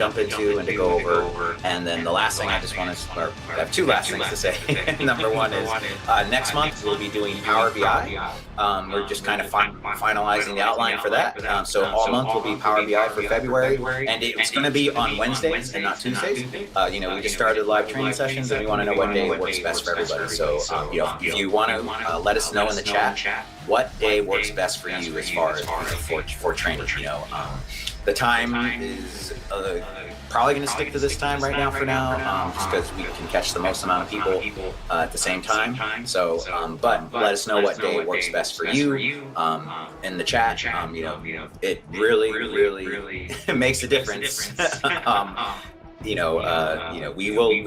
jump into and to go over. And then the last thing I just want to, or I have two last things to say. Number one is next month we'll be doing Power BI. We're just kind of finalizing the outline for that. So all month will be Power BI for February, and it's going to be on Wednesdays and not Tuesdays. We just started live training sessions, and we want to know what day works best for everybody. So if you want to let us know in the chat what day works best for you as far as for training. The time is probably going to stick to this time right now for now, just because we can catch the most amount of people at the same time. So, but let us know what day works best for you in the chat. It really makes a difference. We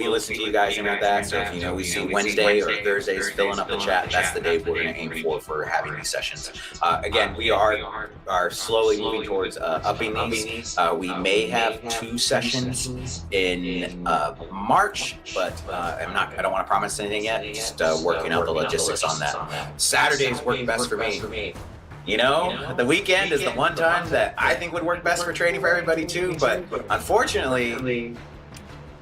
listen to you guys and that. So if we see Wednesday or Thursdays filling up the chat, that's the day we're going to aim for having these sessions. Again, we are slowly moving towards upping these. We may have 2 sessions in March, but I don't want to promise anything yet. Just working out the logistics on that. Saturdays work best for me. The weekend is the one time that I think would work best for training for everybody too, but unfortunately,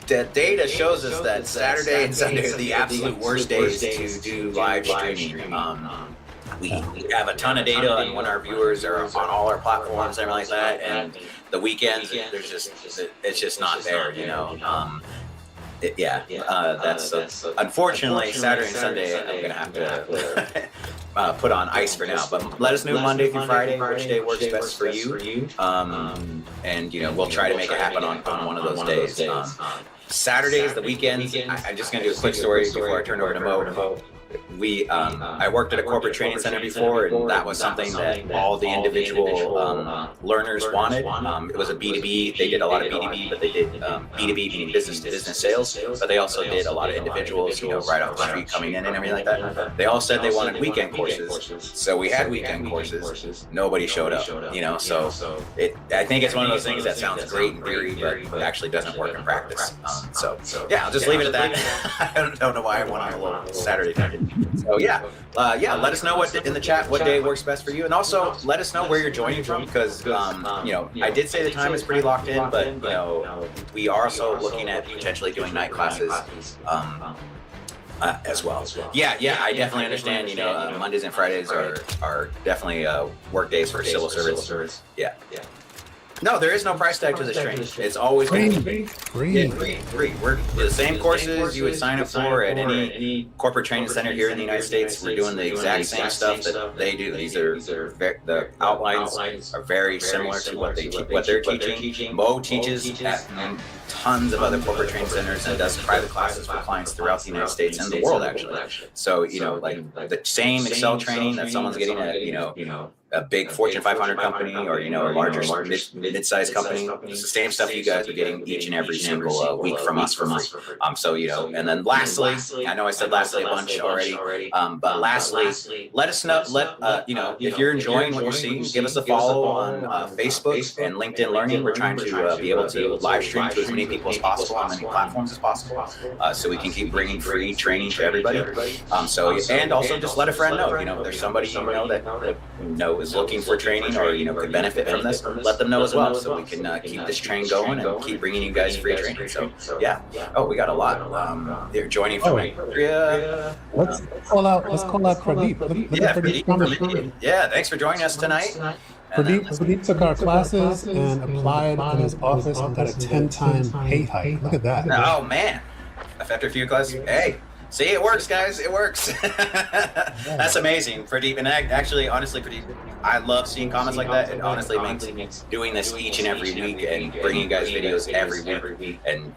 the data shows us that Saturday and Sunday are the absolute worst days to do live streaming. We have a ton of data on when our viewers are on all our platforms and everything like that, and the weekends, it's just not there, that's unfortunately Saturday and Sunday I'm gonna have to put on ice for now, but let us know Monday through Friday which day works best for you, and we'll try to make it happen on one of those days. Saturdays, the weekends, I'm just gonna do a quick story before I turn it over to Mo. I worked at a corporate training center before, and that was something that all the individual learners wanted. It was a B2B. They did a lot of B2B, but they did B2B, meaning business to business sales, but they also did a lot of individuals, right off the street coming in and everything like that. They all said they wanted weekend courses. So we had weekend courses. Nobody showed up, so I think it's one of those things that sounds great in theory, but actually doesn't work in practice. I'll just leave it at that. I don't know why I went on a little Saturday night. So let us know in the chat what day works best for you, and also let us know where you're joining from, because I did say the time is pretty locked in, but we are also looking at potentially doing night classes as well. I definitely understand. Mondays and Fridays are definitely work days for civil service. No, there is no price tag to this training. It's always going to be free. We're the same courses you would sign up for at any corporate training center here in the United States. We're doing the exact same stuff that they do. The outlines are very similar to what they're teaching. Mo teaches at tons of other corporate training centers and does private classes for clients throughout the United States and the world, actually. So like the same Excel training that someone's getting at a big Fortune 500 company or a larger mid-sized company. It's the same stuff you guys are getting each and every single week from us for free. And then lastly, I know I said lastly a bunch already, but lastly, let us know. If you're enjoying what you're seeing, give us a follow on Facebook and LinkedIn Learning. We're trying to be able to live stream to as many people as possible on many platforms as possible, so we can keep bringing free training to everybody. And also just let a friend know. There's somebody that is looking for training or could benefit from this. Let them know as well, so we can keep this train going and keep bringing you guys free training. So we got a lot. They're joining from Korea. Let's call out Pradeep. Pradeep. Thanks for joining us tonight. Pradeep took our classes and applied in his office and got a 10-time pay hike. Look at that. Oh man! After a few classes, hey. See, it works, guys. It works. That's amazing, Pradeep. And actually, honestly, Pradeep, I love seeing comments like that. It honestly makes doing this each and every week and bringing you guys videos every week, and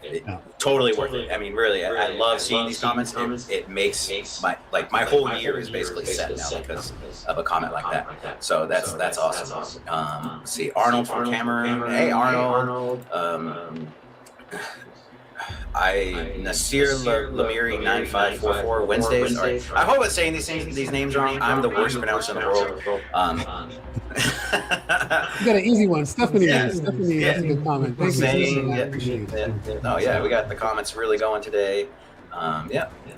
totally worth it. I mean, really, I love seeing these comments. It makes my whole year is basically set now because of a comment like that. So that's awesome. Let's see, Arnold from Cameroon. Hey, Arnold. Nasir Lamiri 9544 Wednesdays. I hope I'm saying these names wrong. I'm the worst pronouncer in the world. You got an easy one, Stephanie. Stephanie, that's a good comment. We got the comments really going today.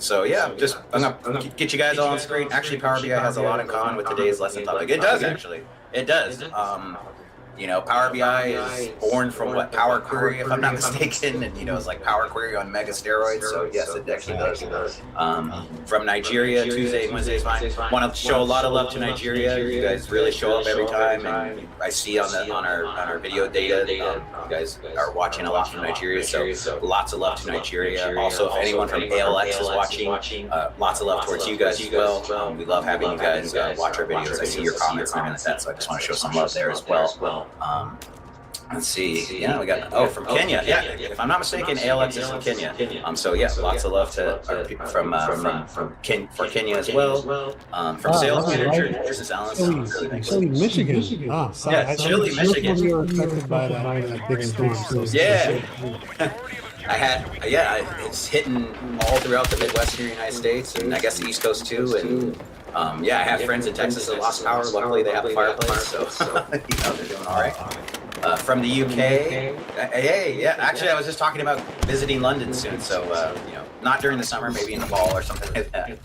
So just I'm gonna get you guys all on screen. Actually, Power BI has a lot in common with today's lesson topic. It does actually. It does. Power BI is born from what Power Query, if I'm not mistaken, and it's like Power Query on mega steroids. So yes, it actually does. From Nigeria, Tuesday and Wednesdays fine. Want to show a lot of love to Nigeria. You guys really show up every time, and I see on our video data that you guys are watching a lot from Nigeria. So lots of love to Nigeria. Also, if anyone from ALX is watching, lots of love towards you guys as well. We love having you guys watch our videos. I see your comments and everything like that, so I just want to show some love there as well. Let's see. Yeah, we got from Kenya. Yeah, if I'm not mistaken, ALX is from Kenya. So yeah, lots of love to our people from Kenya as well. From sales manager, business analyst. Chile, Michigan. Ah, sorry. Yeah, Chile, Michigan. You were affected by that big storm. So yeah. It's hitting all throughout the Midwestern United States, and I guess the East Coast too. And I have friends in Texas that lost power. Luckily, they have a fireplace, so they're doing all right. From the UK, actually, I was just talking about visiting London soon, so not during the summer, maybe in the fall or something like that.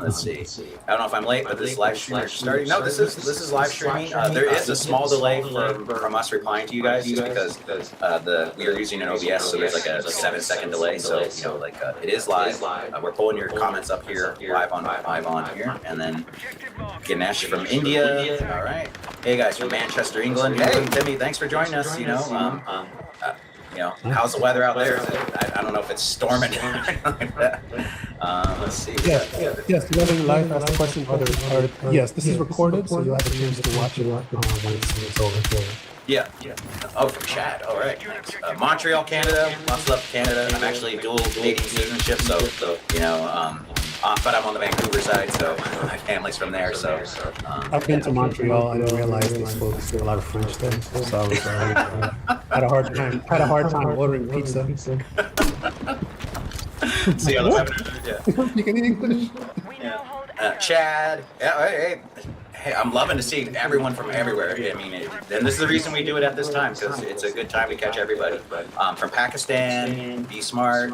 Let's see. I don't know if I'm late, but this live stream is starting. No, this is live streaming. There is a small delay from us replying to you guys, just because we are using an OBS, so there's like a 7-second delay. So it is live. We're pulling your comments up here live on here, and then Ganesh from India. All right. Hey guys from Manchester, England. Hey Timmy, thanks for joining us. How's the weather out there? I don't know if it's storming. Let's see. Yes. The other live asked the question. Yes, this is recorded, so you'll have a chance to watch it when it's over. Yeah. Oh, from Chad. All right. Montreal, Canada. Lots of love to Canada. I'm actually dual Canadian citizenship, so but I'm on the Vancouver side, so my family's from there. So I've been to Montreal. I didn't realize they spoke a lot of French there, so I was had a hard time ordering pizza. See, You can eat English. Chad. Yeah. Hey, I'm loving to see everyone from everywhere. I mean, and this is the reason we do it at this time, because it's a good time to catch everybody. From Pakistan, Be Smart,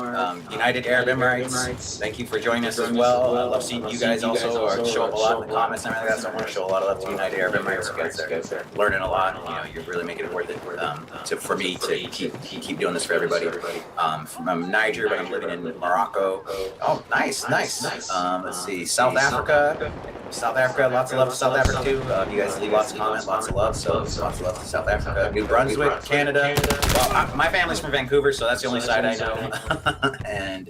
United Arab Emirates, thank you for joining us as well. I love seeing you guys also show up a lot in the comments and everything like that, so I want to show a lot of love to United Arab Emirates. You guys are learning a lot. You're really making it worth it for me to keep doing this for everybody. From Niger, but I'm living in Morocco. Oh, nice. Let's see, South Africa, lots of love to South Africa too. You guys leave lots of comments, lots of love. So lots of love to South Africa, New Brunswick, Canada. Well, my family's from Vancouver, so that's the only side I know. And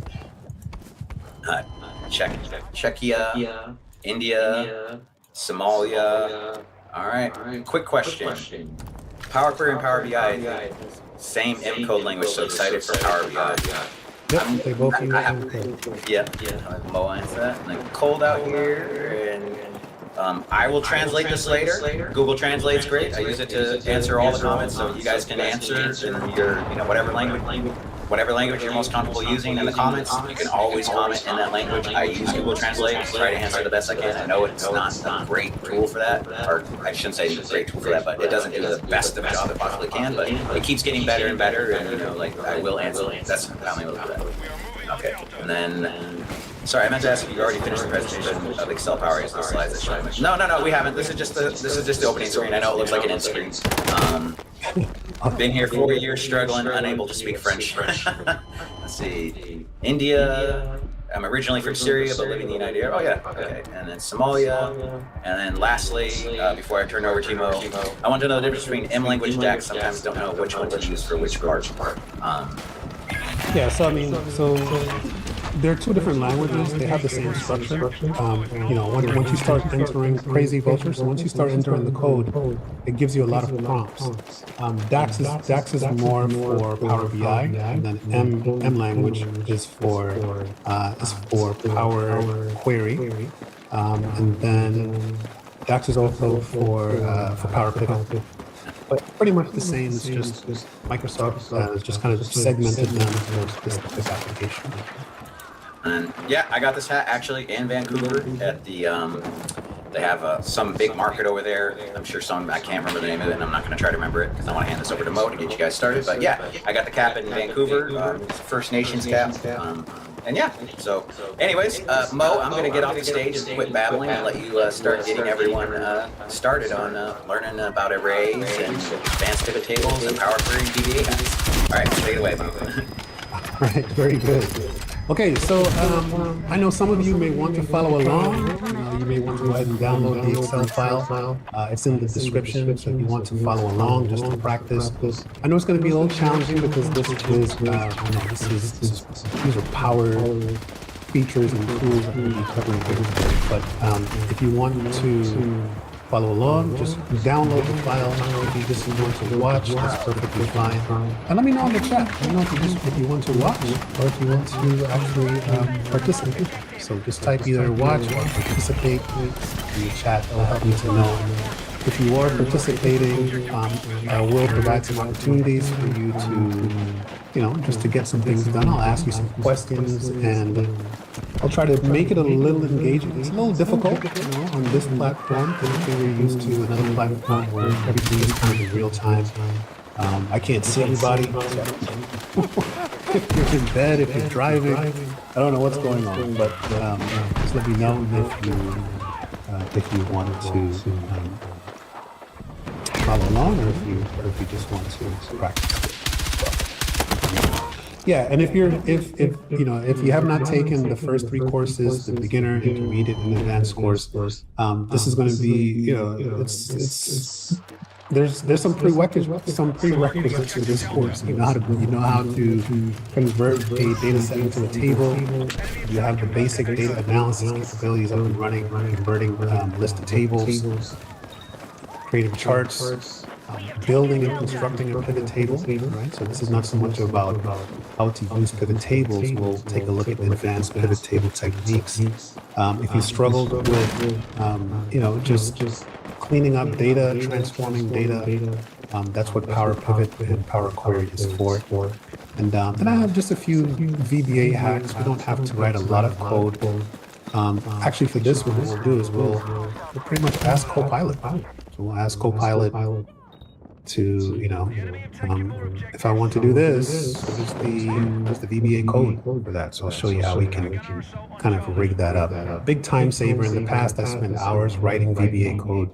Czechia, India, Somalia. All right. Quick question. Power Query and Power BI, same M code language. So excited for Power BI. Yep, they both use Moa answer that. And then cold out here, and I will translate this later. Google Translate's great. I use it to answer all the comments, so you guys can answer in your whatever language you're most comfortable using in the comments. You can always comment in that language. I use Google Translate to try to answer the best I can. I know it's not a great tool for that, or I shouldn't say it's a great tool for that, but it doesn't do the best of a job it possibly can, but it keeps getting better and better, and I will answer. That's how I will do that. Okay, and then, sorry, I meant to ask if you already finished the presentation of Excel Power Apps, the slides that show me. No, we haven't. This is just the opening screen. I know it looks like an end screen. I've been here 4 years, struggling, unable to speak French. Let's see, India. I'm originally from Syria, but living in the United Arab. Oh yeah, okay. And then Somalia, and then lastly, before I turn over to Mo, I want to know the difference between M language DAX. Sometimes don't know which one to use for which part. Yeah, so there are two different languages. They have the same structure. Once you start entering crazy vultures, so once you start entering the code, it gives you a lot of prompts. DAX is more for Power BI, and then M language is for Power Query, and then DAX is also for Power Pivot. But pretty much the same. It's just Microsoft has just kind of segmented them for specific application. And yeah, I got this hat actually in Vancouver at the they have some big market over there. I'm sure I can't remember the name of it, and I'm not going to try to remember it because I want to hand this over to Mo to get you guys started. But yeah, I got the cap in Vancouver. It's a First Nations cap. yeah, so anyways, Mo, I'm going to get off the stage and quit babbling and let you start getting everyone started on learning about arrays and advanced pivot tables and power query and VBA hacks. All right, take it away, Mo. All right, very good. Okay, so I know some of you may want to follow along. You may want to go ahead and download the Excel file. It's in the description, so if you want to follow along just to practice. I know it's going to be a little challenging because this is these are power features and tools that we'll be covering here. But if you want to follow along, just download the file. If you just want to watch, that's perfectly fine. And let me know in the chat. Let me know if you want to watch or if you want to actually participate. So just type either watch or participate in the chat. It'll help me to know. If you are participating, I will provide some opportunities for you to, just to get some things done. I'll ask you some questions and I'll try to make it a little engaging. It's a little difficult, on this platform. We're used to another platform where everything is kind of in real time. I can't see everybody. So if you're in bed, if you're driving, I don't know what's going on, but just let me know if you want to follow along, or if you just want to practice. Yeah, and if you have not taken the first 3 courses, the beginner, intermediate, and advanced course, this is going to be, there's some prerequisites to this course. You know how to convert a data set into a table. You have the basic data analysis capabilities up and running, converting list of tables, creating charts, building and constructing a pivot table, right? So this is not so much about how to use pivot tables. We'll take a look at advanced pivot table techniques. If you struggled with, just cleaning up data, transforming data, that's what Power Pivot and Power Query is for. And then I have just a few VBA hacks. We don't have to write a lot of code. Actually, for this one, what we'll do is we'll pretty much ask Copilot. So we'll ask Copilot to, if I want to do this, what's the VBA code for that? So I'll show you how we can kind of rig that up. Big time saver. In the past, I spent hours writing VBA code.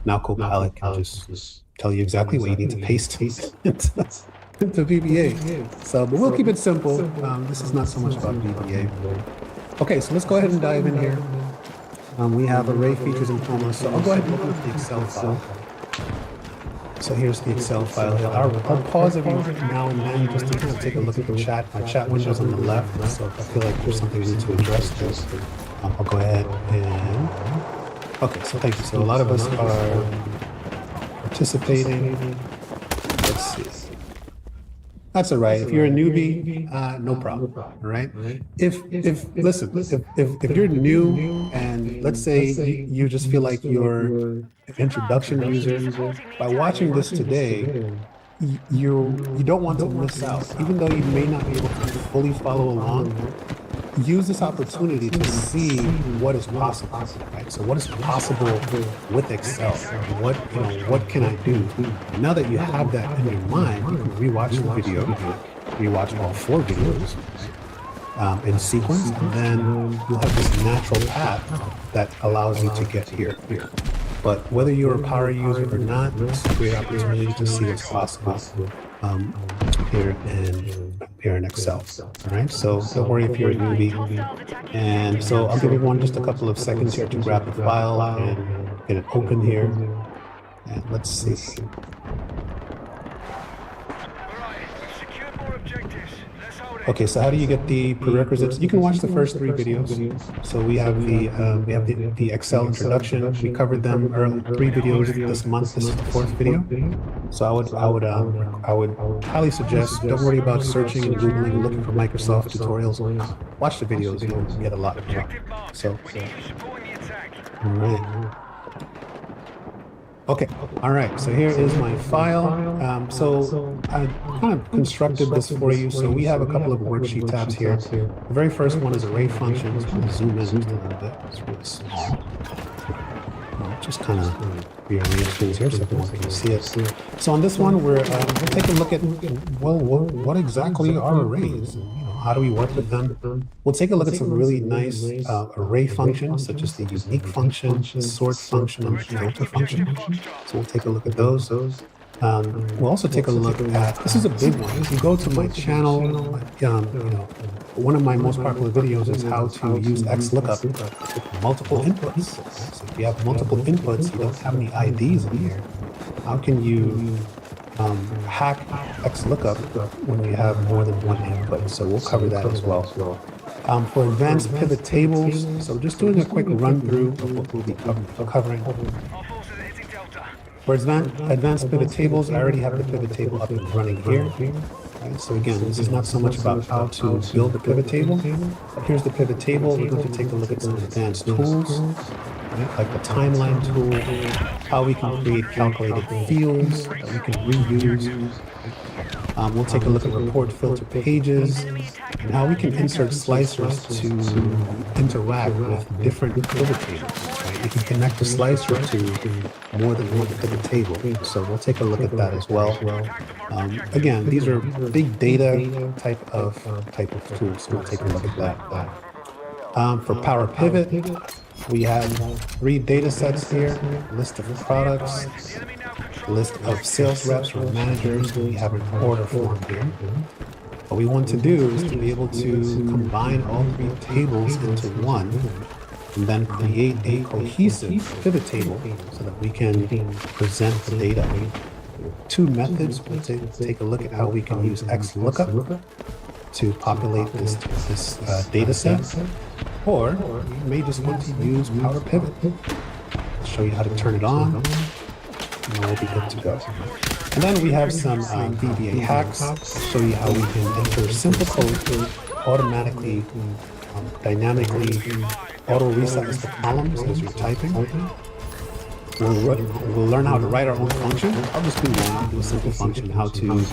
Now Copilot can just tell you exactly what you need to paste into VBA. So, but we'll keep it simple. This is not so much about VBA. Okay, so let's go ahead and dive in here. We have array features and formulas. So I'll go ahead and open up the Excel file. So here's the Excel file. I'll pause every now and then just to kind of take a look at the chat. My chat window's on the left, so if I feel like there's something we need to address, I'll go ahead and... Okay, so thank you. So a lot of us are participating. Let's see. That's all right. If you're a newbie, no problem. All right. If you're new and let's say you just feel like you're an introduction user, by watching this today, you don't want to miss out. Even though you may not be able to fully follow along, use this opportunity to see what is possible. Right? So what is possible with Excel? What can I do? Now that you have that in your mind, you can rewatch the video, rewatch all 4 videos in sequence, and then you'll have this natural path that allows you to get here. But whether you're a power user or not, it's a great opportunity to see what's possible here in Excel. All right, so don't worry if you're a newbie. And so I'll give everyone just a couple of seconds here to grab the file and get it open here. And let's see. Okay, so how do you get the prerequisites? You can watch the first 3 videos. So we have the Excel introduction. We covered them early, 3 videos this month. This is the 4th video. So I would highly suggest, don't worry about searching and Googling, looking for Microsoft tutorials. Watch the videos, you'll get a lot from it. So, all right. Okay, all right, so here is my file. So I kind of constructed this for you. So we have a couple of worksheet tabs here. The very first one is array functions. Zoom in just a little bit, it's really small. just kind of rearrange things here so everyone can see it. So on this one, we'll take a look at, well, what exactly are arrays? And, how do we work with them? We'll take a look at some really nice array functions, such as the unique function, the sort function, and the filter function. So we'll take a look at those. We'll also take a look at, this is a big one. If you go to my channel, one of my most popular videos is how to use XLOOKUP with multiple inputs. So if you have multiple inputs, you don't have any IDs in here. How can you hack XLOOKUP when you have more than one input? So we'll cover that as well. For advanced pivot tables, so just doing a quick run through of what we'll be covering. For advanced pivot tables, I already have the pivot table up and running here. Right? So again, this is not so much about how to build a pivot table, but here's the pivot table. We're going to take a look at some advanced tools, right? Like the timeline tool, how we can create calculated fields that we can reuse. We'll take a look at report filter pages and how we can insert slicers to interact with different pivot tables. Right? You can connect a slicer to more than one pivot table. So we'll take a look at that as well. Again, these are big data type of tools. So we'll take a look at that. For Power Pivot, we have 3 data sets here, list of products, list of sales reps or managers. We have an order form here. What we want to do is to be able to combine all 3 tables into one and then create a cohesive pivot table so that we can present the data. 2 methods. We'll take a look at how we can use XLOOKUP to populate this data set, or you may just want to use Power Pivot. I'll show you how to turn it on, and we'll be good to go. And then we have some VBA hacks. I'll show you how we can enter simple code to automatically, dynamically auto-resize the columns as you're typing. We'll learn how to write our own function. I'll just do one, do a simple function, how to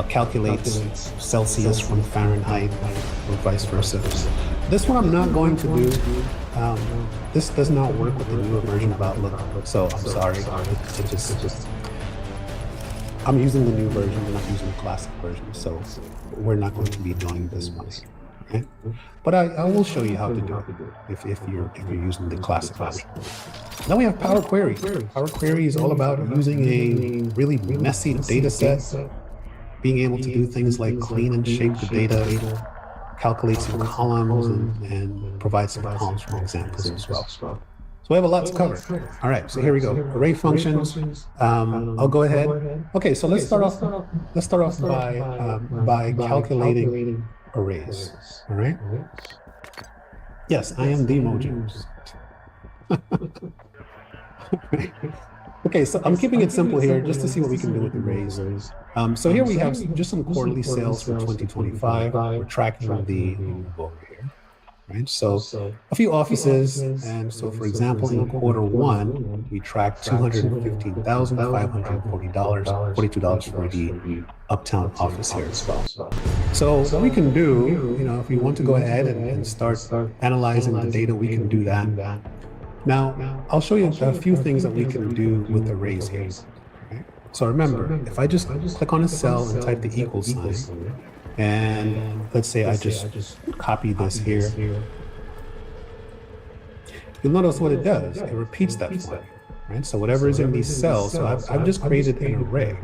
calculate Celsius from Fahrenheit or vice versa. This one I'm not going to do. This does not work with the newer version of Outlook, so I'm sorry. I'm using the new version, I'm not using the classic version, so we're not going to be doing this one. Okay? But I will show you how to do it if you're using the classic version. Now we have Power Query. Power Query is all about using a really messy data set, being able to do things like clean and shape the data, calculate some columns, and provide some columns from examples as well. So we have a lot to cover. All right, so here we go. Array functions. I'll go ahead. Okay, so let's start off. Let's start off by calculating arrays. All right. Yes, I am the Mojos. Okay, so I'm keeping it simple here just to see what we can do with arrays. So here we have just some quarterly sales for 2025. We're tracking the over here, right? So a few offices, and so for example, in Q1, we tracked $215,540, $42 for the Uptown office here as well. So what we can do, if we want to go ahead and start analyzing the data, we can do that. Now, I'll show you a few things that we can do with arrays here. Okay? So remember, if I just click on a cell and type the equal sign, and let's say I just copy this here, you'll notice what it does. It repeats that for you, right? So whatever is in these cells, so I've just created an array.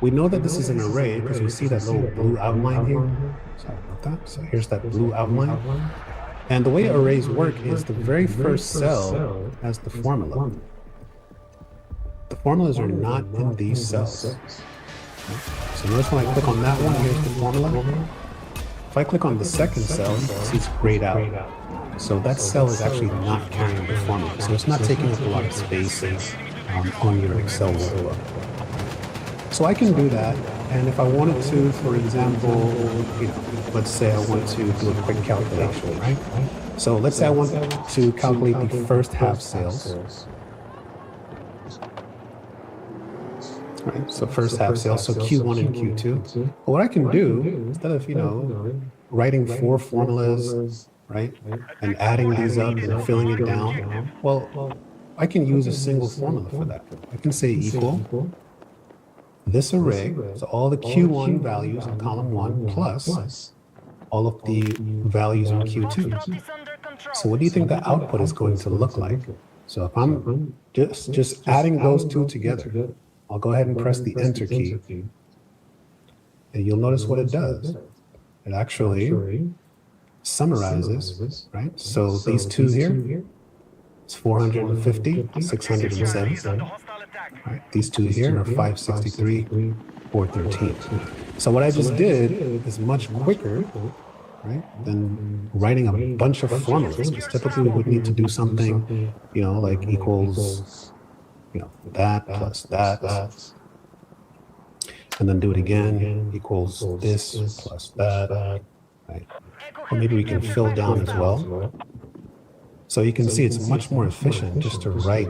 We know that this is an array because we see that little blue outline here. Sorry about that. So here's that blue outline. And the way arrays work is the very first cell has the formula. The formulas are not in these cells. Okay. So notice when I click on that one, here's the formula. If I click on the second cell, you can see it's grayed out. So that cell is actually not carrying the formula. So it's not taking up a lot of space on your Excel workbook. So I can do that, and if I wanted to, for example, let's say I want to do a quick calculation, right? So let's say I want to calculate the first half sales. Right, so first half sales, so Q1 and Q2. But what I can do, instead of, writing 4 formulas, right, and adding these up and filling it down, well, I can use a single formula for that. I can say equal this array, so all the Q1 values in column 1 plus all of the values in Q2. So what do you think the output is going to look like? So if I'm just adding those two together, I'll go ahead and press the Enter key, and you'll notice what it does. It actually summarizes, right? So these two here, it's 450, 607. Right? These two here are 563, 413. So what I just did is much quicker, right, than writing a bunch of formulas. Because typically we would need to do something, you know, like equals, you know, that plus that, and then do it again, equals this plus that, right? Or maybe we can fill down as well. So you can see it's much more efficient just to write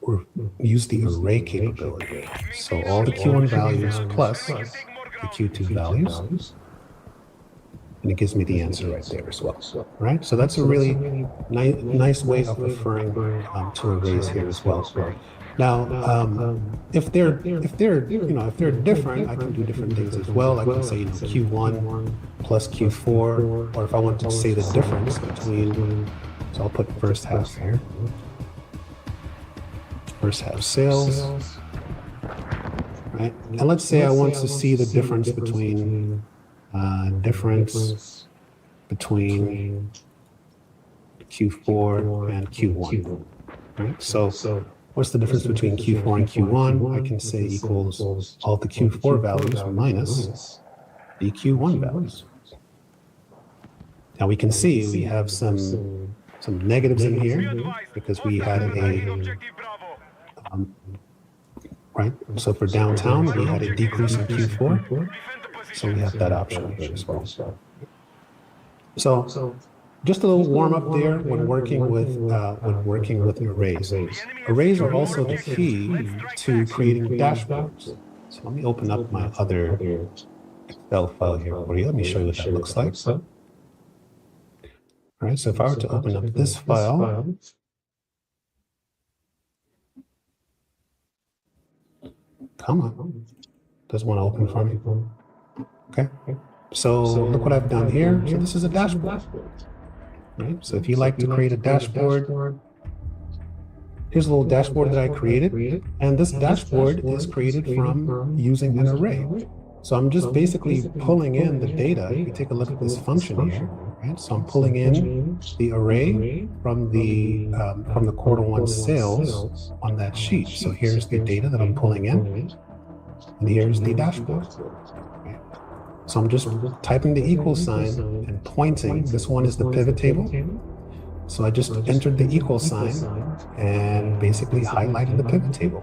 or use the array capability. So all the Q1 values plus the Q2 values, and it gives me the answer right there as well, right? So that's a really nice way of referring to arrays here as well. Now, if they're different, I can do different things as well. I can say, you know, Q1 plus Q4, or if I want to say the difference between, so I'll put first half here. First half sales, right? And let's say I want to see the difference between Q4 and Q1, right? So what's the difference between Q4 and Q1? I can say equals all the Q4 values minus the Q1 values. Now we can see we have some negatives in here because we had a right? So for downtown, we had a decrease in Q4. So we have that option here as well. So just a little warm up there when working with arrays. Arrays are also the key to creating dashboards. So let me open up my other Excel file here for you. Let me show you what that looks like. All right, so if I were to open up this file, come on, doesn't want to open for me. Okay, so look what I've done here. So this is a dashboard, right? So if you like to create a dashboard, here's a little dashboard that I created, and this dashboard is created from using an array. So I'm just basically pulling in the data. If you take a look at this function here, right? So I'm pulling in the array from the Q1 sales on that sheet. So here's the data that I'm pulling in, and here's the dashboard. Right? So I'm just typing the equal sign and pointing. This one is the pivot table. So I just entered the equal sign and basically highlighted the pivot table.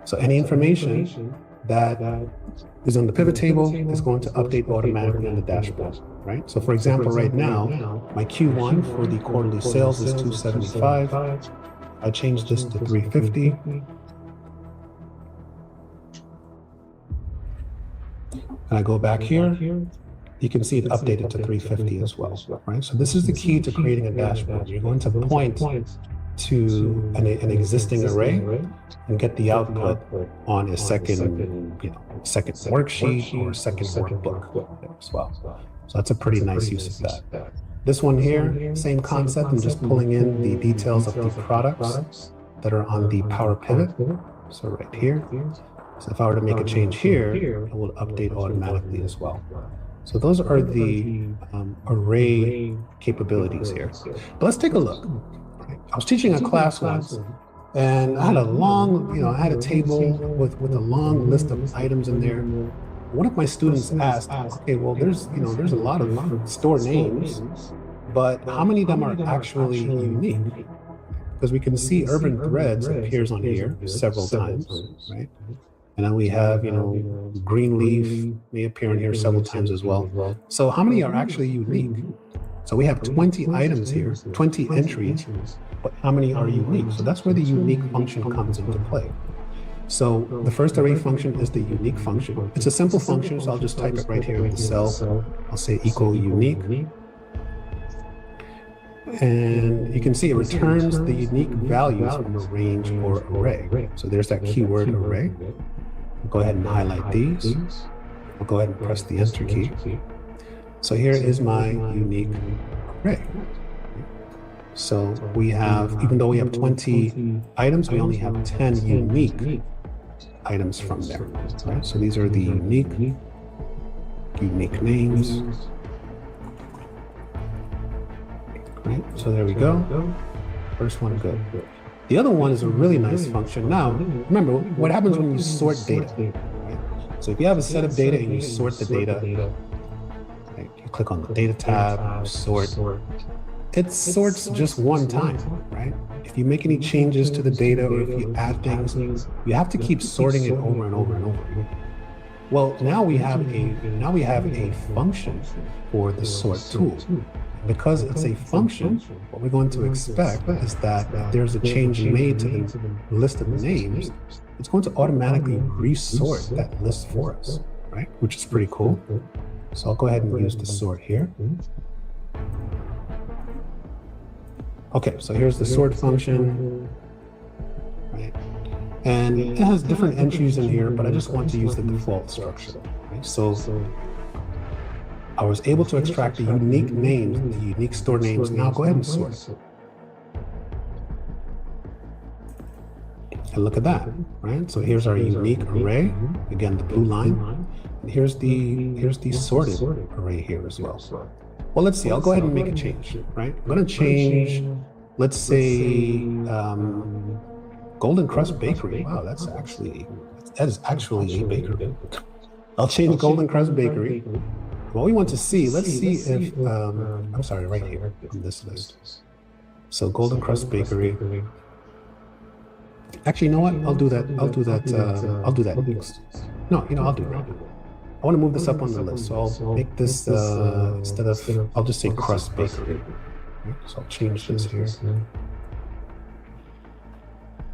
So any information that is on the pivot table is going to update automatically in the dashboard, right? So for example, right now, my Q1 for the quarterly sales is 275. I changed this to 350. And I go back here, you can see it updated to 350 as well, right? So this is the key to creating a dashboard. You're going to point to an existing array and get the output on a second worksheet or second workbook as well. So that's a pretty nice use of that. This one here, same concept. I'm just pulling in the details of the products that are on the Power Pivot. So right here. So if I were to make a change here, it will update automatically as well. So those are the array capabilities here. But let's take a look. I was teaching a class once, and I had I had a table with a long list of items in there. One of my students asked, okay, well, there's a lot of store names, but how many of them are actually unique? Because we can see Urban Threads appears on here several times, right? And then we have, Greenleaf may appear in here several times as well. So how many are actually unique? So we have 20 items here, 20 entries, but how many are unique? So that's where the unique function comes into play. So the first array function is the unique function. It's a simple function, so I'll just type it right here in the cell. I'll say equal unique. And you can see it returns the unique values from a range or array. So there's that keyword array. I'll go ahead and highlight these. I'll go ahead and press the enter key. So here is my unique array. So we have, even though we have 20 items, we only have 10 unique items from there. Right? So these are the unique names. Right? So there we go. First one, good. The other one is a really nice function. Now, remember what happens when you sort data. Right? So if you have a set of data and you sort the data, right? You click on the data tab, sort. It sorts just one time, right? If you make any changes to the data or if you add things, you have to keep sorting it over and over and over. Well, now we have a function for the sort tool. Because it's a function, what we're going to expect is that if there's a change made to the list of names, it's going to automatically resort that list for us, right? Which is pretty cool. So I'll go ahead and use the sort here. Okay, so here's the sort function, right? And it has different entries in here, but I just want to use the default structure, right? So I was able to extract the unique names, the unique store names. Now go ahead and sort. And look at that, right? So here's our unique array. Again, the blue line. And here's the sorted array here as well. Well, let's see. I'll go ahead and make a change, right? I'm going to change, let's say, Golden Crust Bakery. Wow, that is actually a bakery. I'll change Golden Crust Bakery. What we want to see, let's see if, I'm sorry, right here on this list. So Golden Crust Bakery. Actually, you know what? I'll do that next. No, I'll do it. I want to move this up on the list. So I'll make this, instead of, I'll just say Crust Bakery. So I'll change this here. And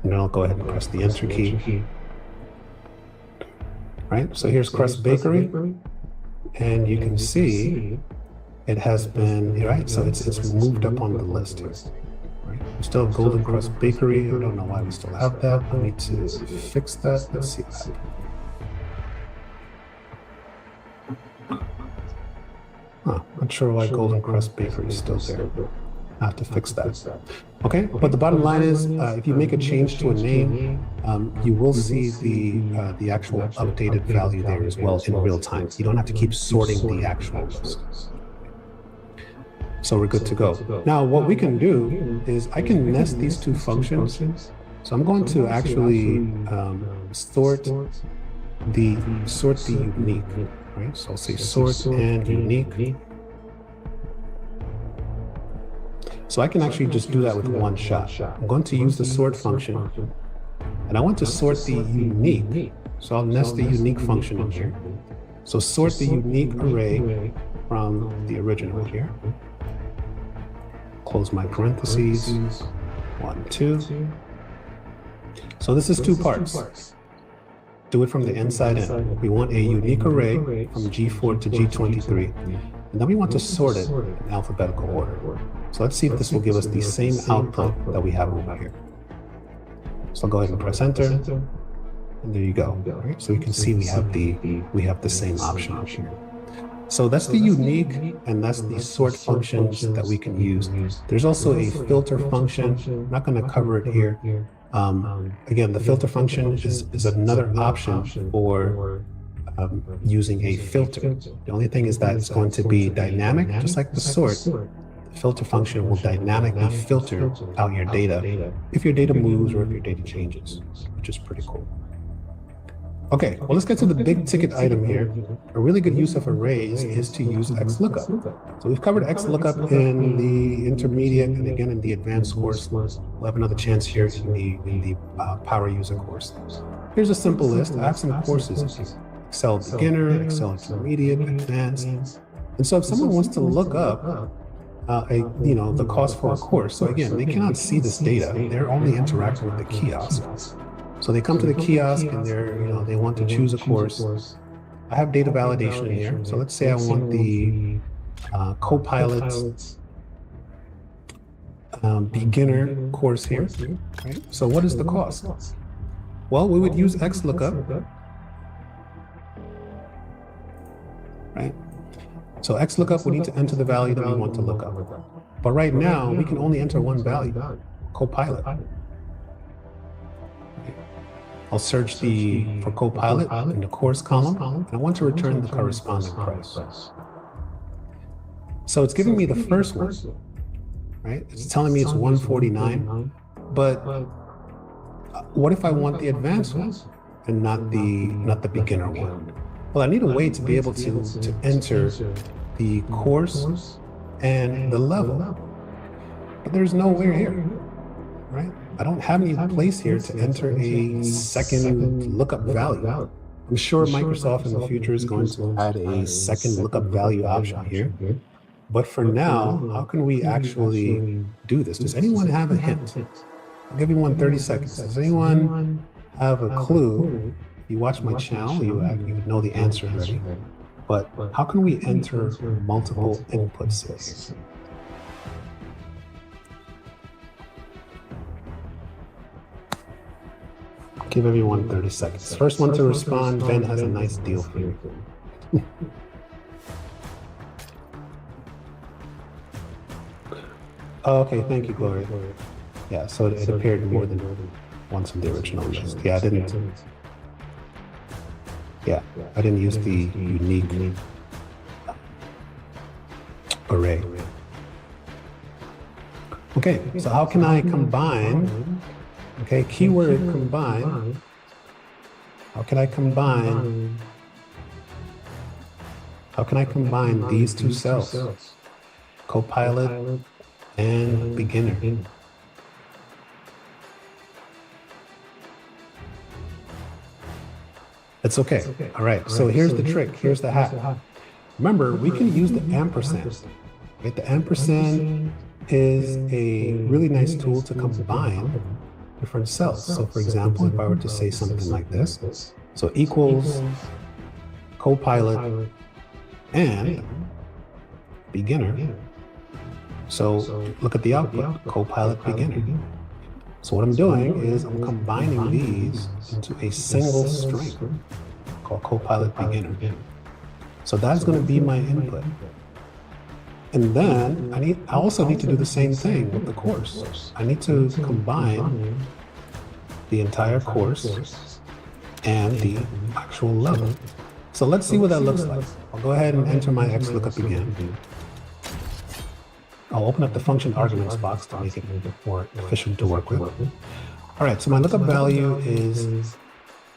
then I'll go ahead and press the enter key. Right, so here's Crust Bakery. And you can see it has been, right? So it's moved up on the list here. Right? We still have Golden Crust Bakery. I don't know why we still have that. I need to fix that. Let's see what happens. Not sure why Golden Crust Bakery is still there. I have to fix that. Okay, but the bottom line is, if you make a change to a name, you will see the actual updated value there as well in real time. You don't have to keep sorting the actual list. So we're good to go. Now, what we can do is I can nest these two functions. So I'm going to actually sort the unique, right? So I'll say sort and unique. So I can actually just do that with one shot. I'm going to use the sort function, and I want to sort the unique. So I'll nest the unique function in here. So sort the unique array from the original here. Close my parentheses. 1, 2. So this is two parts. Do it from the inside in. We want a unique array from G4 to G23. And then we want to sort it in alphabetical order. So let's see if this will give us the same output that we have over here. So I'll go ahead and press enter, and there you go. Right? So you can see we have the same option over here. So that's the unique, and that's the sort functions that we can use. There's also a filter function. I'm not going to cover it here. Again, the filter function is another option for using a filter. The only thing is that it's going to be dynamic, just like the sort. The filter function will dynamically filter out your data if your data moves or if your data changes, which is pretty cool. Okay, well, let's get to the big ticket item here. A really good use of arrays is to use XLOOKUP. So we've covered XLOOKUP in the intermediate and again in the advanced course. We'll have another chance here in the power user course. Here's a simple list. I have some courses: Excel beginner, Excel intermediate, advanced. And so if someone wants to look up the cost for a course, so again, they cannot see this data. They're only interacting with the kiosk. So they come to the kiosk and they want to choose a course. I have data validation in here. So let's say I want the Copilot beginner course here, right? So what is the cost? Well, we would use XLOOKUP, right? So XLOOKUP, we need to enter the value that we want to look up. But right now, we can only enter one value, Copilot. I'll search for Copilot in the course column, and I want to return the corresponding price. So it's giving me the first one, right? It's telling me it's 149, but what if I want the advanced one and not the beginner one? Well, I need a way to be able to enter the course and the level, but there's nowhere here, right? I don't have any place here to enter a second lookup value. I'm sure Microsoft in the future is going to add a second lookup value option here. But for now, how can we actually do this? Does anyone have a hint? I'll give you 30 seconds. Does anyone have a clue? If you watch my channel, you would know the answer already. But how can we enter multiple inputs here? Give everyone 30 seconds. First one to respond, Ben has a nice deal for you. Oh, okay, thank you, Gloria. Yeah, so it appeared more than once in the original list. Yeah, I didn't use the unique array. Okay, so how can I combine? Okay, keyword combine. How can I combine these two cells? Copilot and beginner. It's okay. All right, so here's the trick. Here's the hack. Remember, we can use the ampersand. Right? The ampersand is a really nice tool to combine different cells. So for example, if I were to say something like this, so equals Copilot and beginner. So look at the output, Copilot beginner. So what I'm doing is I'm combining these into a single string called Copilot beginner. So that's going to be my input. And then I also need to do the same thing with the course. I need to combine the entire course and the actual level. So let's see what that looks like. I'll go ahead and enter my XLOOKUP again. I'll open up the function arguments box to make it more efficient to work with. All right, so my lookup value is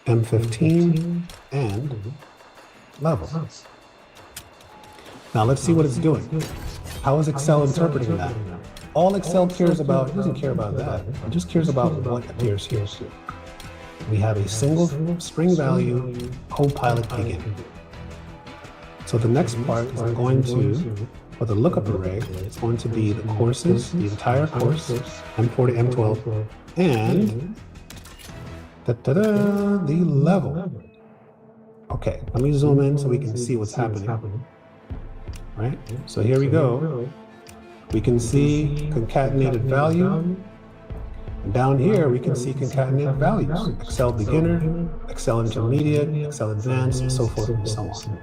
M15 and level. Now let's see what it's doing. How is Excel interpreting that? All Excel cares about, it doesn't care about that. It just cares about what appears here. We have a single string value, Copilot begin. So the next part is I'm going to, for the lookup array, it's going to be the courses, the entire course, M4 to M12, and the level. Okay, let me zoom in so we can see what's happening. Right, so here we go. We can see concatenated value. And down here, we can see concatenated values. Excel beginner, Excel intermediate, Excel advanced, and so forth and so on.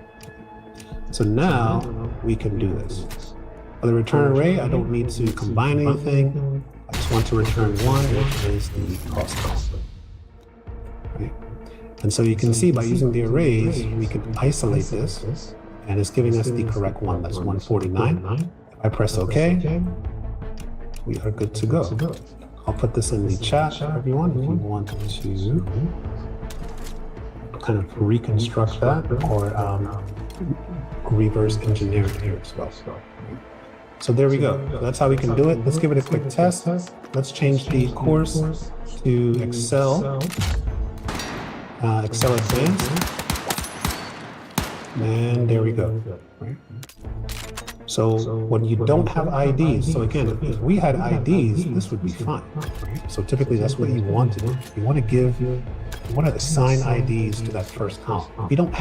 So now we can do this. For the return array, I don't need to combine anything. I just want to return one, which is the cost. Right? And so you can see by using the arrays, we can isolate this, and it's giving us the correct one. That's 149. If I press OK, we are good to go. I'll put this in the chat for everyone if you want to kind of reconstruct that or reverse engineer it here as well. So there we go. So that's how we can do it. Let's give it a quick test. Let's change the course to Excel, Excel Advanced. And there we go. Right? So when you don't have IDs, so again, if we had IDs, this would be fine. Right? So typically that's what you want to do. You want to assign IDs to that first column. If you don't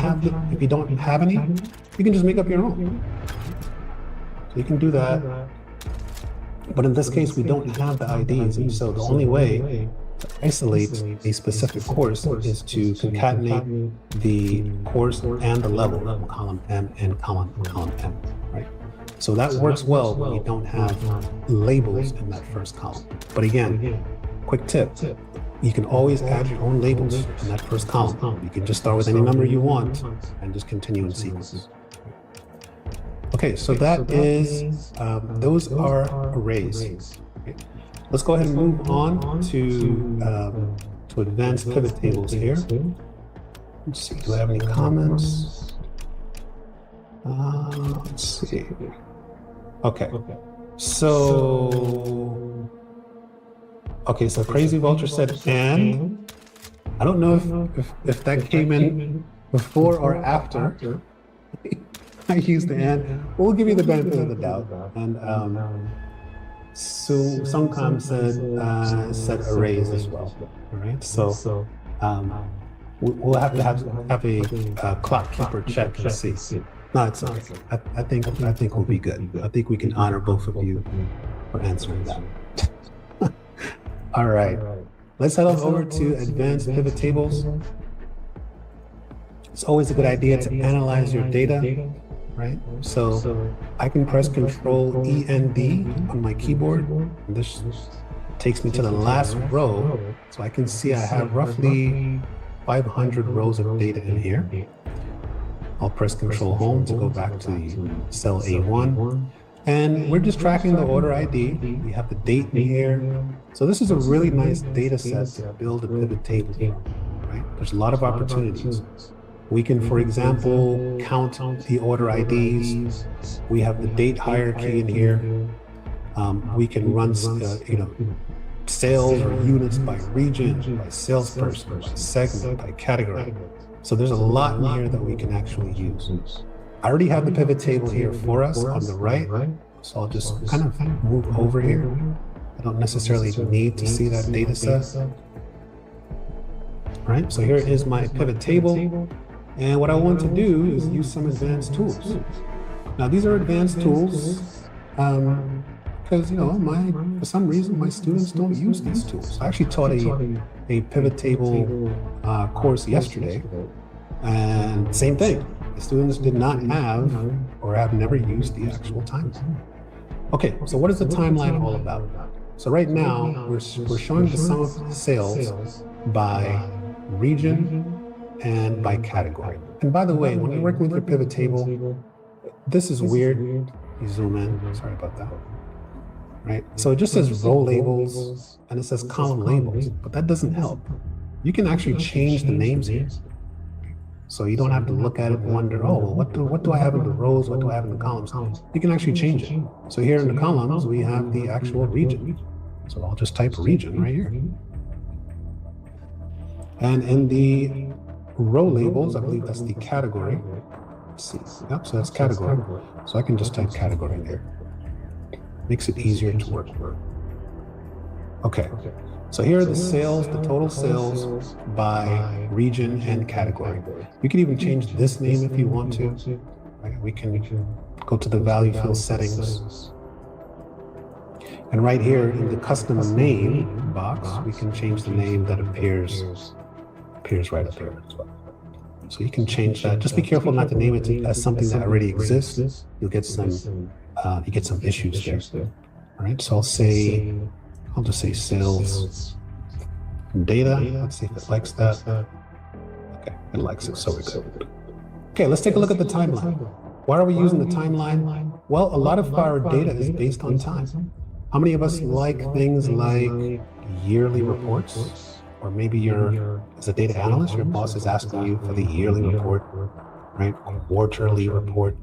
have any, you can just make up your own. So you can do that But in this case, we don't have the IDs. And so the only way to isolate a specific course is to concatenate the course and the level from column M and column M, right? So that works well when you don't have labels in that first column. But again, quick tip, you can always add your own labels in that first column. You can just start with any number you want and just continue in sequence. Okay, so that is, those are arrays. Okay. Let's go ahead and move on to advanced pivot tables here. Let's see, do I have any comments? Let's see. Okay, so Crazy Vulture said and. I don't know if that came in before or after. I used the and. We'll give you the benefit of the doubt. And so Sungkam said arrays as well. All right. So we'll have to have a clock keeper check and see. No, it's okay. I think we'll be good. I think we can honor both of you for answering that. All right. Let's head on over to advanced pivot tables. It's always a good idea to analyze your data, right? So I can press Control END on my keyboard. And this takes me to the last row. So I can see I have roughly 500 rows of data in here. I'll press Control Home to go back to the cell A1. And we're just tracking the order ID. We have the date in here. So this is a really nice data set to build a pivot table, right? There's a lot of opportunities. We can, for example, count the order IDs. We have the date hierarchy in here. We can run, sales or units by region, by salesperson, by segment, by category. So there's a lot in here that we can actually use. I already have the pivot table here for us on the right. So I'll just kind of move over here. I don't necessarily need to see that data set. Right, so here is my pivot table. And what I want to do is use some advanced tools. Now these are advanced tools because, for some reason, my students don't use these tools. I actually taught a pivot table course yesterday, and same thing. The students did not have or have never used the actual timeline. Okay, so what is the timeline all about? So right now, we're showing the sum of sales by region and by category. And by the way, when you're working with your pivot table, this is weird. You zoom in, sorry about that. Right, so it just says row labels and it says column labels, but that doesn't help. You can actually change the names here. So you don't have to look at it and wonder, oh, well, what do I have in the rows? What do I have in the columns? You can actually change it. So here in the columns, we have the actual region. So I'll just type region right here. And in the row labels, I believe that's the category. Let's see. Yep, so that's category. So I can just type category there. Makes it easier to work with. Okay. So here are the sales, the total sales by region and category. You can even change this name if you want to. Right? We can go to the value field settings. And right here in the custom name box, we can change the name that appears right up here as well. So you can change that. Just be careful not to name it as something that already exists. You'll get some issues there. All right, so I'll just say sales data. Let's see if it likes that. Okay, it likes it, so we're good. Okay, let's take a look at the timeline. Why are we using the timeline? Well, a lot of our data is based on time. How many of us like things like yearly reports? Or maybe as a data analyst, your boss is asking you for the yearly report, right? Quarterly report.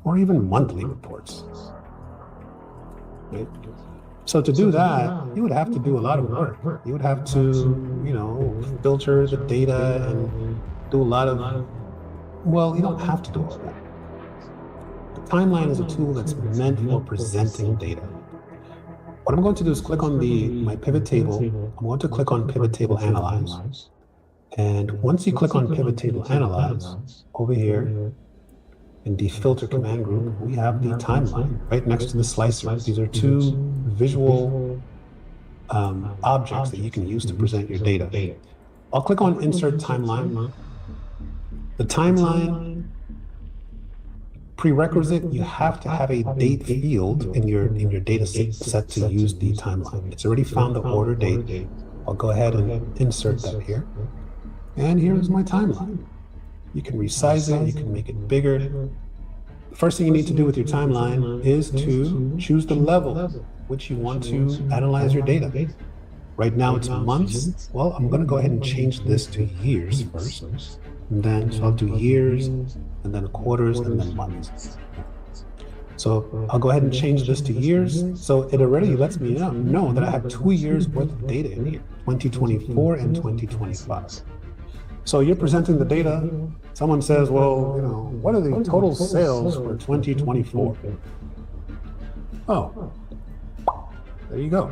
Or even monthly reports. Right? So to do that, you would have to do a lot of work. You would have to, filter the data and do a lot of, well, you don't have to do all that. The timeline is a tool that's meant for presenting data. What I'm going to do is click on my pivot table. I'm going to click on Pivot Table Analyze. And once you click on Pivot Table Analyze, over here, in the filter command group, we have the timeline right next to the slicer. These are two visual objects that you can use to present your data. I'll click on Insert Timeline. The timeline prerequisite, you have to have a date field in your data set to use the timeline. It's already found the order date. I'll go ahead and insert that here. And here's my timeline. You can resize it, you can make it bigger. The first thing you need to do with your timeline is to choose the level which you want to analyze your data. Right now it's months. Well, I'm going to go ahead and change this to years first. And then, so I'll do years, and then quarters, and then months. So I'll go ahead and change this to years. So it already lets me know that I have 2 years worth of data in here, 2024 and 2025. So you're presenting the data. Someone says, well, you know, what are the total sales for 2024? Oh, there you go.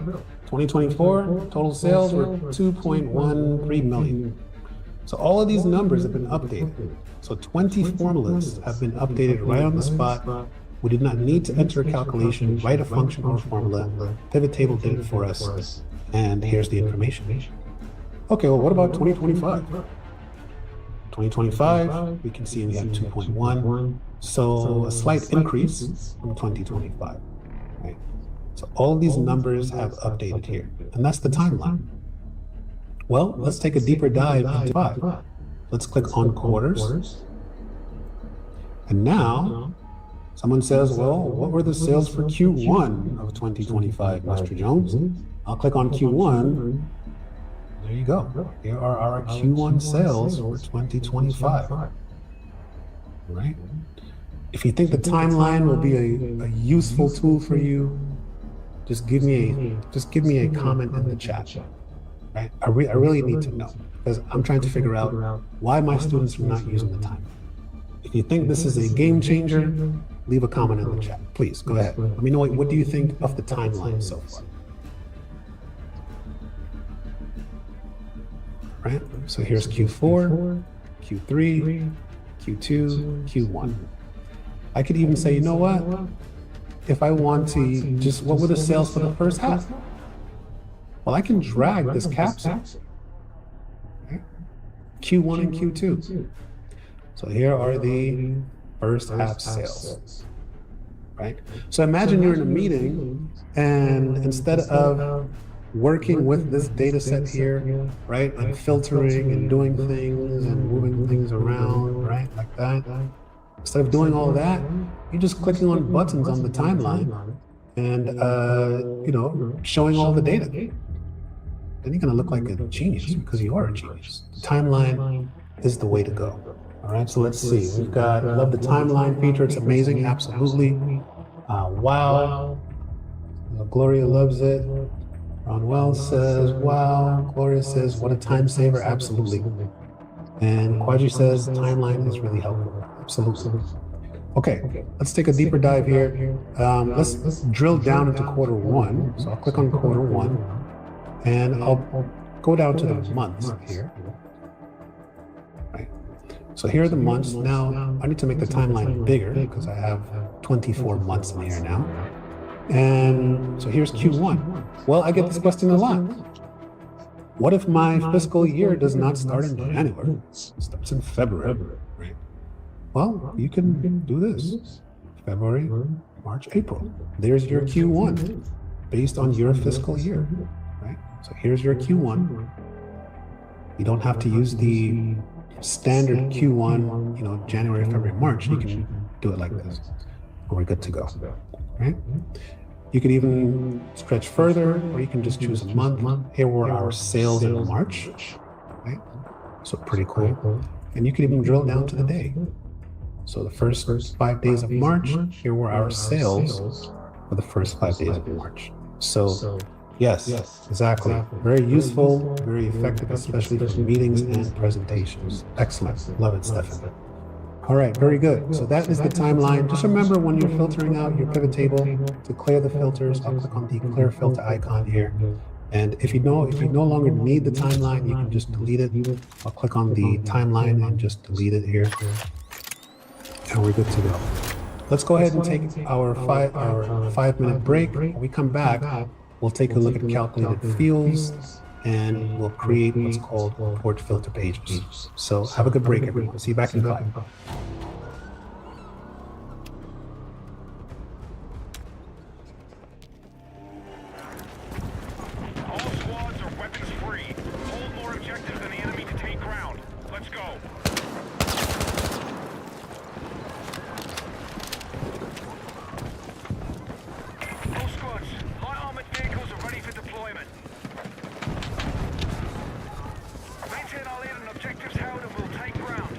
2024 total sales were 2.13 million. So all of these numbers have been updated. So 20 formulas have been updated right on the spot. We did not need to enter a calculation, write a function or a formula. Pivot table did it for us. And here's the information. Okay, well, what about 2025? 2025, we can see we have 2.1. So a slight increase from 2025. Right? So all these numbers have updated here. And that's the timeline. Well, let's take a deeper dive into 5. Let's click on quarters. And now, someone says, well, what were the sales for Q1 of 2025, Mr. Jones? I'll click on Q1. There you go. Here are our Q1 sales for 2025. Right? If you think the timeline will be a useful tool for you, just give me a comment in the chat. Right? I really need to know, because I'm trying to figure out why my students are not using the timeline. If you think this is a game changer, leave a comment in the chat. Please, go ahead. Let me know what do you think of the timeline so far. Right? So here's Q4, Q3, Q2, Q1. I could even say, you know what? If I want to just, what were the sales for the first half? Well, I can drag this capsule, okay? Q1 and Q2. So here are the first half sales, right? So imagine you're in a meeting, and instead of working with this data set here, right, and filtering and doing things and moving things around, right, like that, instead of doing all that, you're just clicking on buttons on the timeline and, you know, showing all the data. Then you're going to look like a genius, because you are a genius. The timeline is the way to go. All right, so let's see. We've got, I love the timeline feature. It's amazing, absolutely. Wow. Gloria loves it. Ron Wells says, wow. Gloria says, what a time saver, absolutely. And Quadri says, timeline is really helpful, absolutely. Okay, let's take a deeper dive here. Let's drill down into Q1. So I'll click on Q1. And I'll go down to the months here. Right. So here are the months. Now I need to make the timeline bigger because I have 24 months in here now. And so here's Q1. Well, I get this question a lot. What if my fiscal year does not start in January? It starts in February, right? Well, you can do this. February, March, April. There's your Q1 based on your fiscal year. So here's your Q1. You don't have to use the standard Q1, you know, January, February, March. You can do it like this. And we're good to go, right? You can even stretch further, or you can just choose a month. Here were our sales in March, right? So pretty cool. And you can even drill down to the day. So the first 5 days of March, here were our sales for the first 5 days of March. So yes, exactly. Very useful, very effective, especially for meetings and presentations. Excellent. Love it, Stefan. All right, very good. So that is the timeline. Just remember, when you're filtering out your pivot table, to clear the filters, I'll click on the clear filter icon here. And if you no longer need the timeline, you can just delete it. I'll click on the timeline and just delete it here. and we're good to go. Let's go ahead and take our 5-minute break. When we come back, we'll take a look at calculated fields, and we'll create what's called port filter pages. So have a good break, everyone. See you back in 5. All squads are weapons free. Hold more objectives than the enemy to take ground. Let's go. All squads, light armored vehicles are ready for deployment. Maintain our lead and objectives held and we'll take ground.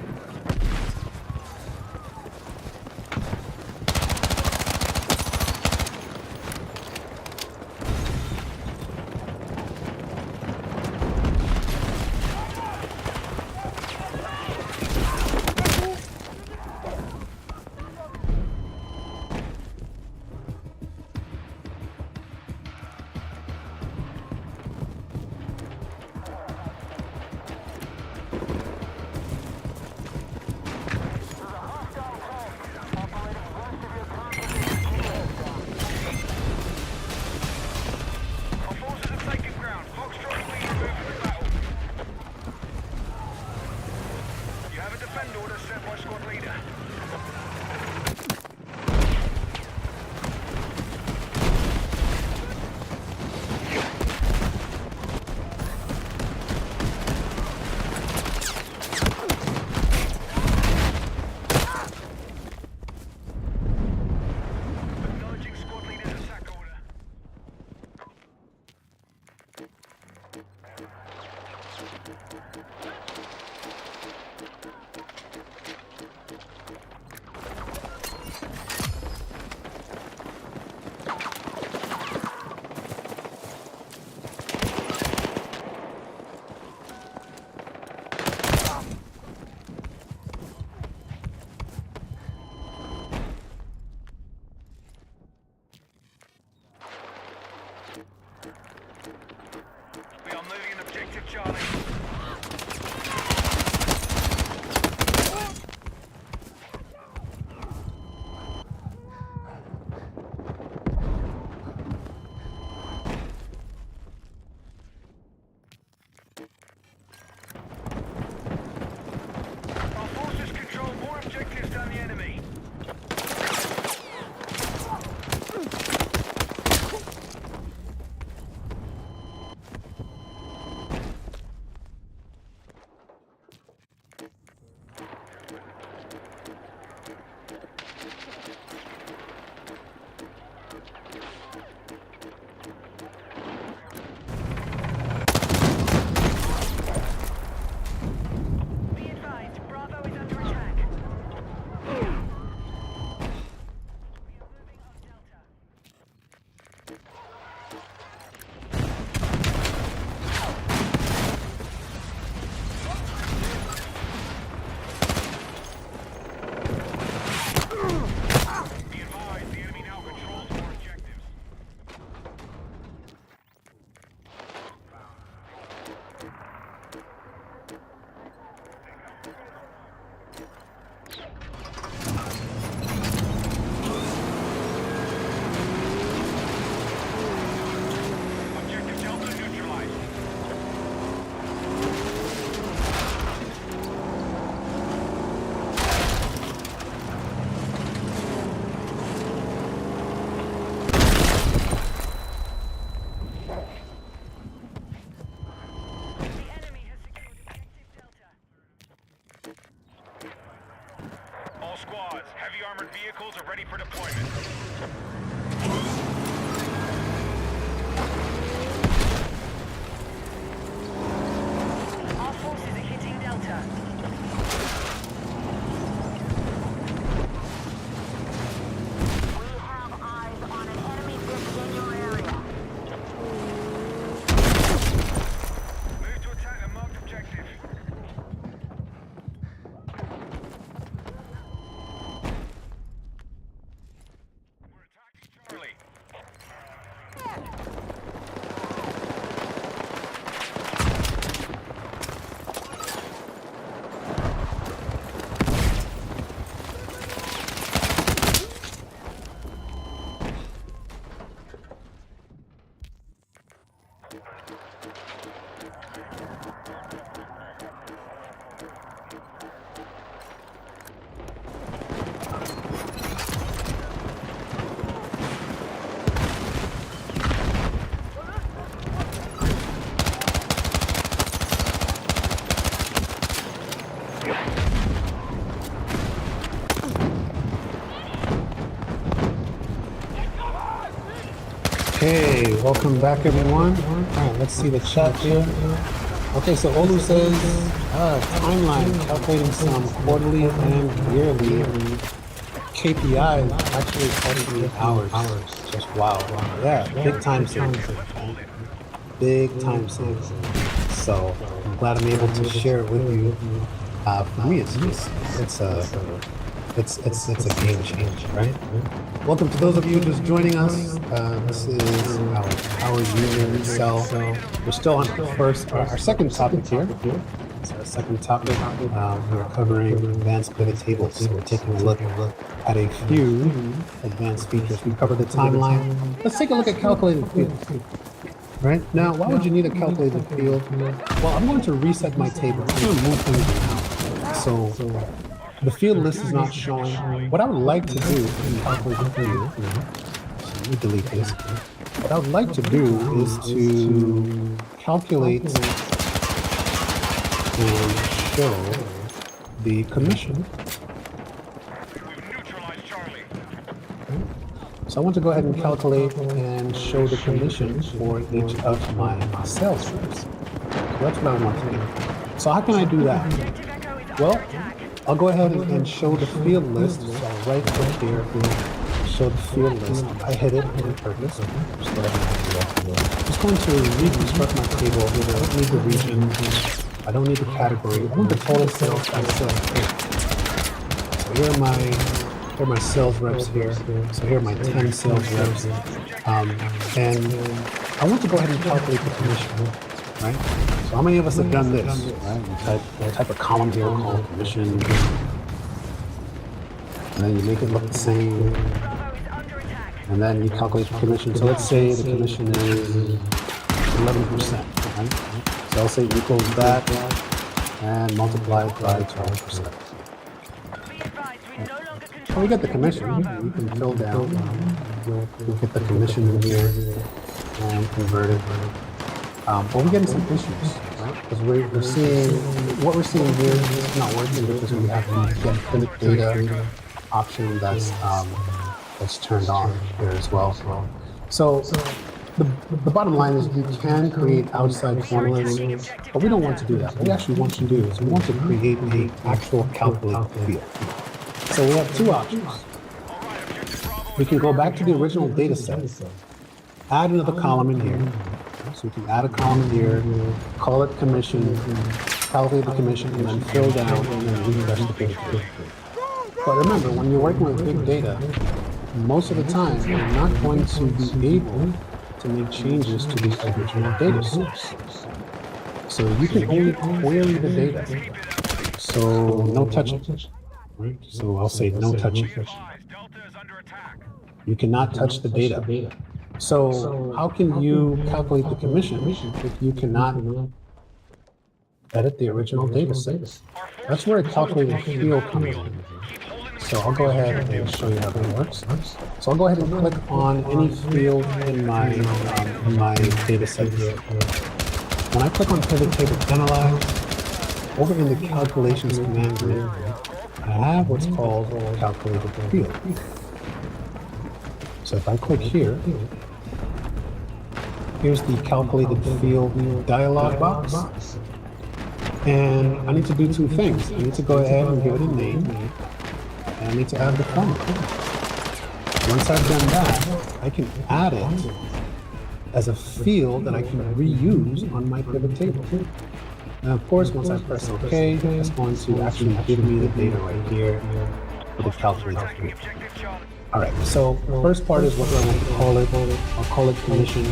Our forces have taken ground. Foxtrot lead removed from the battle. You have a defend order sent by squad leader. Acknowledging squad leader's attack order. We are moving an objective, Charlie. Our forces control more objectives than the enemy. Be advised, Bravo is under attack. We are moving on Delta. Be advised, the enemy now controls more objectives. Objective Delta neutralized. The enemy has secured objective Delta. All squads, heavy armored vehicles are ready for deployment. Our forces are hitting Delta. We have eyes on an enemy base in your area. Move to attack a marked objective. We're attacking Charlie. Okay, welcome back everyone. All right, let's see the chat here. Okay, so Olu says, timeline, calculating some quarterly and yearly KPIs, actually calculating hours. Just wow. Yeah, big time savings. Big time savings. So I'm glad I'm able to share it with you. For me, it's a game changer, right? Welcome to those of you just joining us. This is our using Excel. We're still on our second topic here. It's our second topic. We're covering advanced pivot tables. So we're taking a look at a few advanced features. We covered the timeline. Let's take a look at calculated fields. Right now, why would you need a calculated field? Well, I'm going to reset my table. I'm going to move things around. So the field list is not showing. What I would like to do in calculate the field, so let me delete this. What I would like to do is to calculate and show the commission. So I want to go ahead and calculate and show the commission for each of my sales reps. So that's what I want to do. So how can I do that? Well, I'll go ahead and show the field list. So I'll right click here, show the field list. I hit it on purpose. Just go ahead and do that. I'm just going to reconstruct my table. I don't need the region. I don't need the category. I want the total sales by sales. So here are my sales reps here. So here are my 10 sales reps. And I want to go ahead and calculate the commission. Right? So how many of us have done this? Right? You type a column here called commission, and then you make it look the same, and then you calculate the commission. So let's say the commission is 11%, right? So I'll say equals that and multiply it by 12%. When we get the commission, we can fill down. We'll get the commission in here and convert it. But we're getting some issues, right? Because we're seeing, what we're seeing here is not working because we have the get pivot data option that's turned on here as well. So the bottom line is you can create outside formulas, but we don't want to do that. What we actually want to do is we want to create an actual calculated field. So we have two options. We can go back to the original data set, add another column in here. So we can add a column here, call it commission, calculate the commission, and then fill down and then refresh the page. But remember, when you're working with big data, most of the time you're not going to be able to make changes to the original data source. So you can only query the data. So no touching. Right? So I'll say no touching. You cannot touch the data. So how can you calculate the commission if you cannot edit the original data set? That's where a calculated field comes in. So I'll go ahead and show you how that works. So I'll go ahead and click on any field in my data set here. When I click on Pivot Table Analyze, over in the Calculations command group, I have what's called Calculated Field. So if I click here, here's the calculated field dialog box. And I need to do two things. I need to go ahead and give it a name. And I need to add the formula. Once I've done that, I can add it as a field that I can reuse on my pivot table. And of course, once I press OK, it's going to actually give me the data right here for the calculated field. All right, so the first part is what I want to call it. I'll call it commission.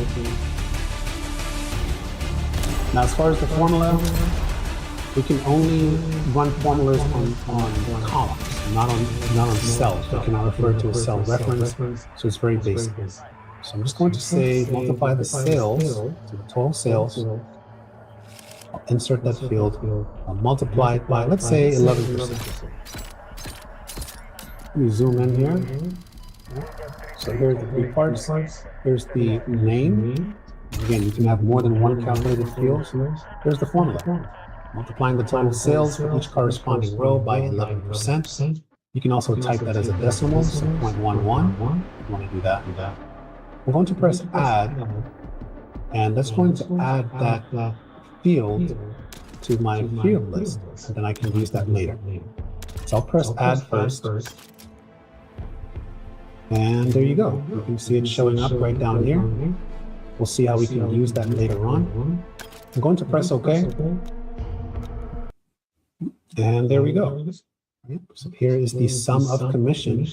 Now, as far as the formula, we can only run formulas on columns, not on cells. We cannot refer to a cell reference, so it's very basic. So I'm just going to say multiply the sales to the total sales. I'll insert that field. I'll multiply it by, let's say, 11%. Let me zoom in here. So here's the three parts. Here's the name. Again, you can have more than one calculated field. Here's the formula. Multiplying the total sales for each corresponding row by 11%. You can also type that as a decimal, so 0.11. If you want to do that. I'm going to press add, and that's going to add that field to my field list, and then I can use that later. So I'll press add first, and there you go. You can see it showing up right down here. We'll see how we can use that later on. I'm going to press OK, and there we go. So here is the sum of commission